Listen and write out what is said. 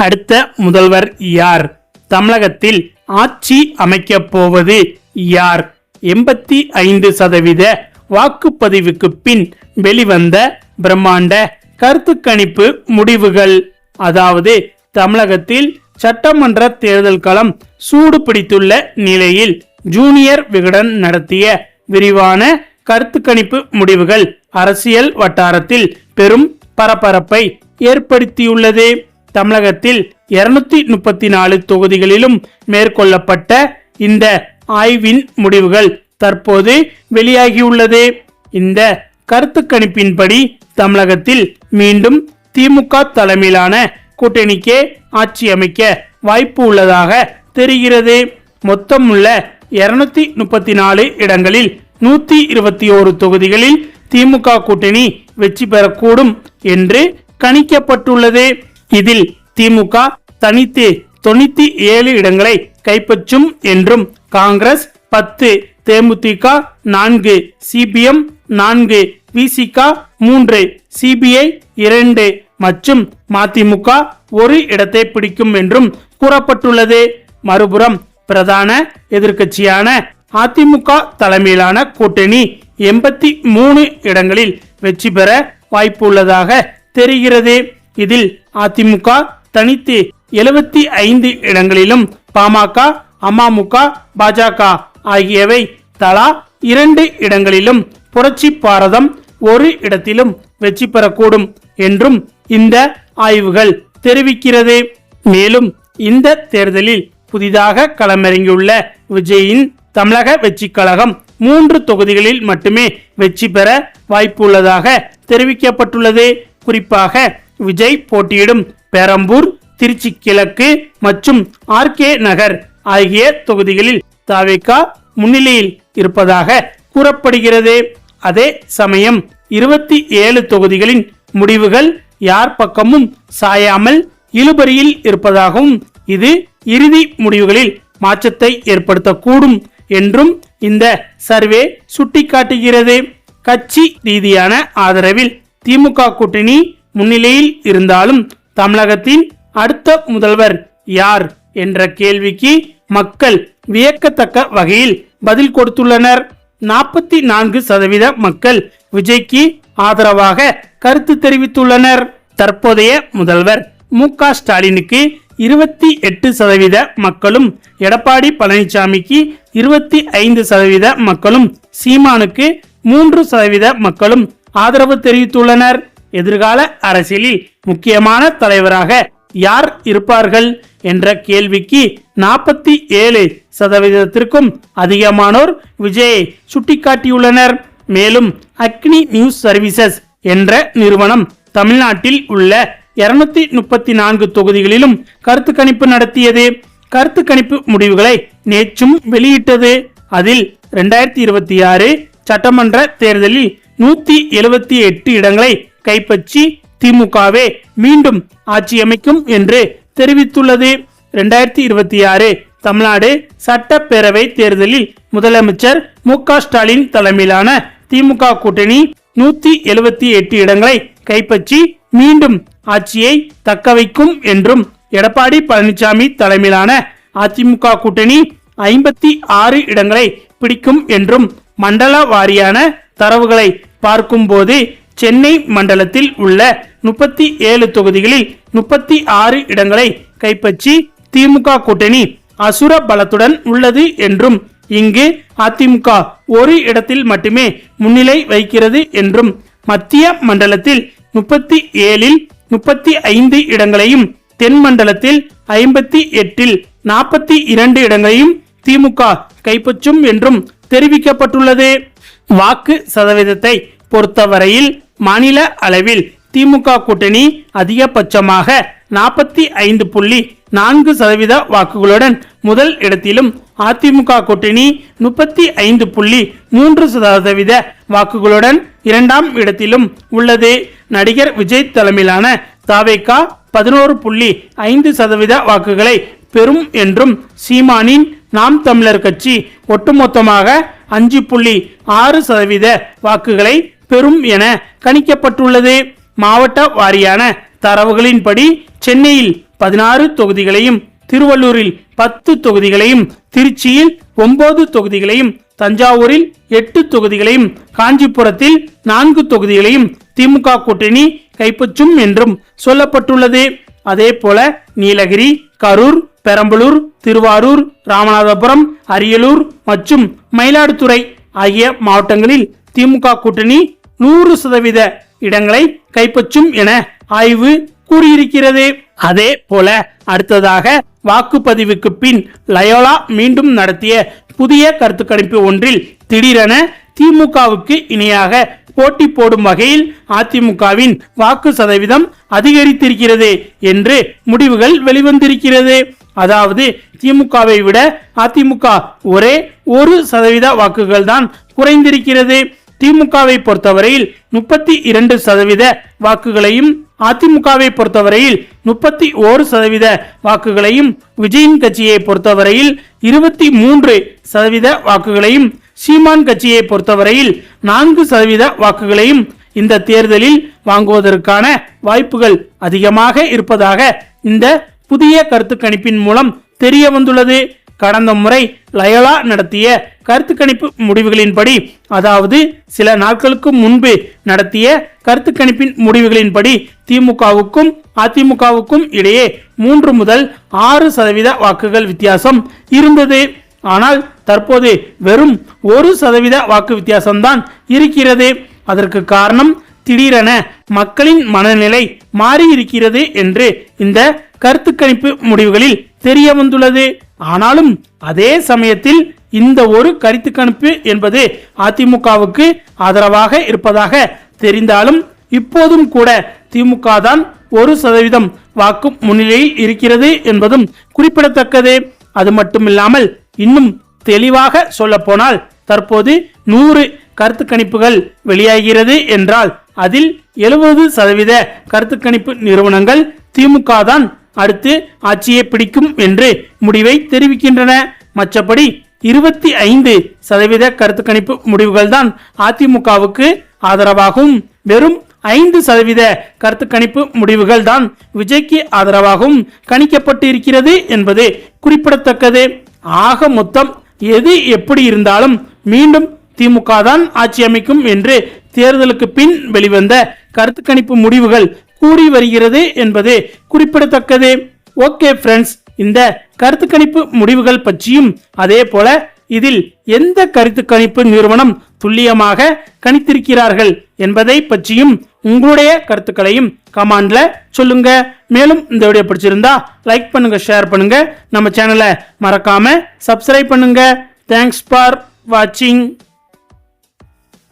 அடுத்த முதல்வர் யார்? தமிழகத்தில் ஆட்சி அமைக்கப் போவது யார்? 85% வாக்குப்பதிவுக்கு பின் வெளிவந்த பிரம்மாண்ட கருத்து கணிப்பு முடிவுகள். அதாவது தமிழகத்தில் சட்டமன்ற தேர்தல் களம் சூடு பிடித்துள்ள நிலையில் ஜூனியர் விகடன் நடத்திய விரிவான கருத்து கணிப்பு முடிவுகள் அரசியல் வட்டாரத்தில் பெரும் பரபரப்பை ஏற்படுத்தியுள்ளது. தமிழகத்தில் 234 தொகுதிகளிலும் மேற்கொள்ளப்பட்ட இந்த ஆய்வின் முடிவுகள் தற்போது வெளியாகியுள்ளது. இந்த கருத்து கணிப்பின்படி தமிழகத்தில் மீண்டும் திமுக தலைமையிலான கூட்டணிக்கே ஆட்சி அமைக்க வாய்ப்பு உள்ளதாக தெரிகிறது. மொத்தமுள்ள 234 இடங்களில் 121 தொகுதிகளில் திமுக கூட்டணி வெற்றி பெறக்கூடும் என்று கணிக்கப்பட்டுள்ளது. இதில் திமுக தனித்து 97 இடங்களை கைப்பற்றும் என்றும், காங்கிரஸ் 10, தேமுதிக 4, சிபிஎம் 4, விசிக 3, சிபிஐ 2 மற்றும் மதிமுக 1 இடத்தை பிடிக்கும் என்றும் கூறப்பட்டுள்ளது. மறுபுறம் பிரதான எதிர்க்கட்சியான அதிமுக தலைமையிலான கூட்டணி 83 இடங்களில் வெற்றி பெற வாய்ப்பு உள்ளதாக தெரிகிறது. இதில் அதிமுக தனித்து 75 இடங்களிலும், பாமக, அமமுக, பாஜக ஆகியவை தலா 2 இடங்களிலும், புரட்சி பாரதம் 1 இடத்திலும் வெற்றி பெறக்கூடும் என்றும் இந்த ஆய்வுகள் தெரிவிக்கிறது. மேலும் இந்த தேர்தலில் புதிதாக களமிறங்கியுள்ள விஜயின் தமிழக வெற்றி கழகம் 3 தொகுதிகளில் மட்டுமே வெற்றி பெற வாய்ப்பு உள்ளதாக தெரிவிக்கப்பட்டுள்ளது. குறிப்பாக விஜய் போட்டியிடும் பெரம்பூர், திருச்சி கிழக்கு மற்றும் ஆர்கே நகர் ஆகிய தொகுதிகளில் தவிக முன்னிலையில் இருப்பதாக கூறப்படுகிறது. அதே சமயம் 27 தொகுதிகளின் முடிவுகள் யார் பக்கமும் சாயாமல் இழுபறியில் இருப்பதாகவும், இது இறுதி முடிவுகளில் மாற்றத்தை ஏற்படுத்தக்கூடும் என்றும் இந்த சர்வே சுட்டிக்காட்டுகிறது. கட்சி ரீதியான ஆதரவில் திமுக கூட்டணி முன்னிலையில் இருந்தாலும் தமிழகத்தின் அடுத்த முதல்வர் யார் என்ற கேள்விக்கு மக்கள் வியக்கத்தக்க வகையில் பதில் கொடுத்துள்ளனர். 44% மக்கள் விஜய்க்கு ஆதரவாக கருத்து தெரிவித்துள்ளனர். தற்போதைய முதல்வர் மு.க. ஸ்டாலினுக்கு 28% மக்களும், எடப்பாடி பழனிசாமிக்கு 25% மக்களும், சீமானுக்கு 3% மக்களும் ஆதரவு தெரிவித்துள்ளனர். எதிர்கால அரசியலில் முக்கியமான தலைவராக யார் இருப்பார்கள் என்ற கேள்விக்கு 47%த்திற்கும் அதிகமானோர் விஜயை சுட்டிக்காட்டியுள்ளனர். மேலும் அக்னி நியூஸ் சர்வீசஸ் என்ற நிறுவனம் தமிழ்நாட்டில் உள்ள 234 தொகுதிகளிலும் கருத்து கணிப்பு நடத்தியது. கருத்து கணிப்பு முடிவுகளை நேற்றும் வெளியிட்டது. அதில் 2026 சட்டமன்ற தேர்தலில் 178 இடங்களை கைப்பற்றி திமுகவே மீண்டும் ஆட்சி அமைக்கும் என்று தெரிவித்துள்ளது. 2026 தமிழ்நாடு சட்டப்பேரவை தேர்தலில் முதலமைச்சர் மு.க. ஸ்டாலின் தலைமையிலான திமுக கூட்டணி 178 இடங்களை கைப்பற்றி மீண்டும் ஆட்சியை தக்க வைக்கும் என்றும், எடப்பாடி பழனிசாமி தலைமையிலான அதிமுக கூட்டணி 56 இடங்களை பிடிக்கும் என்றும், மண்டல வாரியான தரவுகளை பார்க்கும்போது சென்னை மண்டலத்தில் உள்ள 37 தொகுதிகளில் 36 இடங்களை கைப்பற்றி திமுக கூட்டணி அசுர பலத்துடன் உள்ளது என்றும், இங்கு அதிமுக 1 இடத்தில் மட்டுமே முன்னிலை வைக்கிறது என்றும், மத்திய மண்டலத்தில் 37இல் 35 இடங்களையும், தென் மண்டலத்தில் 58இல் 42 இடங்களையும் திமுக கைப்பற்றும் என்றும் தெரிவிக்கப்பட்டுள்ளது. வாக்கு சதவீதத்தை பொறுத்தவரையில் மாநில அளவில் திமுக கூட்டணி அதிகபட்சமாக 45.4% வாக்குகளுடன் முதல் இடத்திலும், அதிமுக கூட்டணி 35.3% வாக்குகளுடன் இரண்டாம் இடத்திலும் உள்ளது. நடிகர் விஜய் தலைமையிலான தவிக 11.5% வாக்குகளை பெறும் என்றும், சீமானின் நாம் தமிழர் கட்சி ஒட்டுமொத்தமாக 5.6% வாக்குகளை பெறும் என கணிக்கப்பட்டுள்ளது. மாவட்ட வாரியான தரவுகளின்படி சென்னையில் 16 தொகுதிகளையும், திருவள்ளூரில் 10 தொகுதிகளையும், திருச்சியில் 9 தொகுதிகளையும், தஞ்சாவூரில் 8 தொகுதிகளையும், காஞ்சிபுரத்தில் 4 தொகுதிகளையும் திமுக கூட்டணி கைப்பற்றும் என்றும் சொல்லப்பட்டுள்ளது. அதே போல நீலகிரி, கரூர், பெரம்பலூர், திருவாரூர், ராமநாதபுரம், அரியலூர் மற்றும் மயிலாடுதுறை ஆகிய மாவட்டங்களில் திமுக கூட்டணி 100% இடங்களை கைப்பற்றும் என ஆய்வு கூறியிருக்கிறது. அதே போல அடுத்ததாக வாக்குப்பதிவுக்கு பின் லயோலா மீண்டும் நடத்திய புதிய கருத்து கணிப்பு ஒன்றில் திடீரென திமுகவுக்கு இணையாக போட்டி போடும் வகையில் அதிமுகவின் வாக்கு சதவீதம் அதிகரித்திருக்கிறது என்று முடிவுகள் வெளிவந்திருக்கிறது. அதாவது திமுகவை விட அதிமுக ஒரே 1% வாக்குகள் தான் குறைந்திருக்கிறது. திமுகவை பொறுத்தவரையில் 32% வாக்குகளையும், அதிமுகவை பொறுத்தவரையில் 31% வாக்குகளையும், விஜயின் கட்சியை பொறுத்தவரையில் 23% வாக்குகளையும், சீமான் கட்சியை பொறுத்தவரையில் 4% வாக்குகளையும் இந்த தேர்தலில் வாங்குவதற்கான வாய்ப்புகள் அதிகமாக இருப்பதாக இந்த புதிய கருத்து கணிப்பின் மூலம் தெரிய வந்துள்ளது. கடந்த முறை லயோலா நடத்திய கருத்து கணிப்பு முடிவுகளின்படி, அதாவது சில நாட்களுக்கு முன்பு நடத்திய கருத்து கணிப்பின் முடிவுகளின்படி திமுகவுக்கும் அதிமுகவுக்கும் இடையே 3 முதல் 6% வாக்குகள் வித்தியாசம் இருந்தது. ஆனால் தற்போது வெறும் 1% வாக்கு வித்தியாசம்தான் இருக்கிறது. அதற்கு காரணம் திடீரென மக்களின் மனநிலை மாறி இருக்கிறது என்று இந்த கருத்து கணிப்பு முடிவுகளில் தெரிய வந்துள்ளது. ஆனாலும் அதே சமயத்தில் இந்த ஒரு கருத்து கணிப்பு என்பது அதிமுகவுக்கு ஆதரவாக இருப்பதாக தெரிந்தாலும் இப்போதும் கூட திமுக தான் 1% வாக்கு முன்னிலையில் இருக்கிறது என்பதும் குறிப்பிடத்தக்கது. அது மட்டுமில்லாமல் இன்னும் தெளிவாக சொல்ல போனால் தற்போது 100 கருத்து கணிப்புகள் வெளியாகிறது என்றால் அதில் 70% கருத்து கணிப்பு நிறுவனங்கள் திமுக தான் அடுத்து ஆட்சியை பிடிக்கும் என்று முடிவை தெரிவிக்கின்றன. மற்றபடி 25% கருத்து கணிப்பு முடிவுகள் தான் அதிமுகவுக்கு ஆதரவாகவும், வெறும் 5% கருத்து கணிப்பு முடிவுகள் தான் விஜய்க்கு ஆதரவாகவும் கணிக்கப்பட்டு இருக்கிறது என்பது குறிப்பிடத்தக்கது. ஆக மொத்தம் எது எப்படி இருந்தாலும் மீண்டும் திமுக தான் ஆட்சி அமைக்கும் என்று தேர்தலுக்கு பின் வெளிவந்த கருத்து கணிப்பு முடிவுகள் கூறி வருகிறது என்பது குறிப்பிடத்தக்கது. ஓகே ஃப்ரெண்ட்ஸ், இந்த கருத்து கணிப்பு முடிவுகள் பற்றியும், அதே போல இதில் எந்த கருத்து கணிப்பு நிறுவனம் துல்லியமாக கணித்திருக்கிறார்கள் என்பதை பற்றியும் உங்களுடைய கருத்துக்களையும் கமெண்ட்ல சொல்லுங்க. மேலும் இந்த வீடியோ பிடிச்சிருந்தா லைக் பண்ணுங்க, ஷேர் பண்ணுங்க, நம்ம சேனலை மறக்காம சப்ஸ்கிரைப் பண்ணுங்க. தேங்க்ஸ் ஃபார் வாட்சிங்.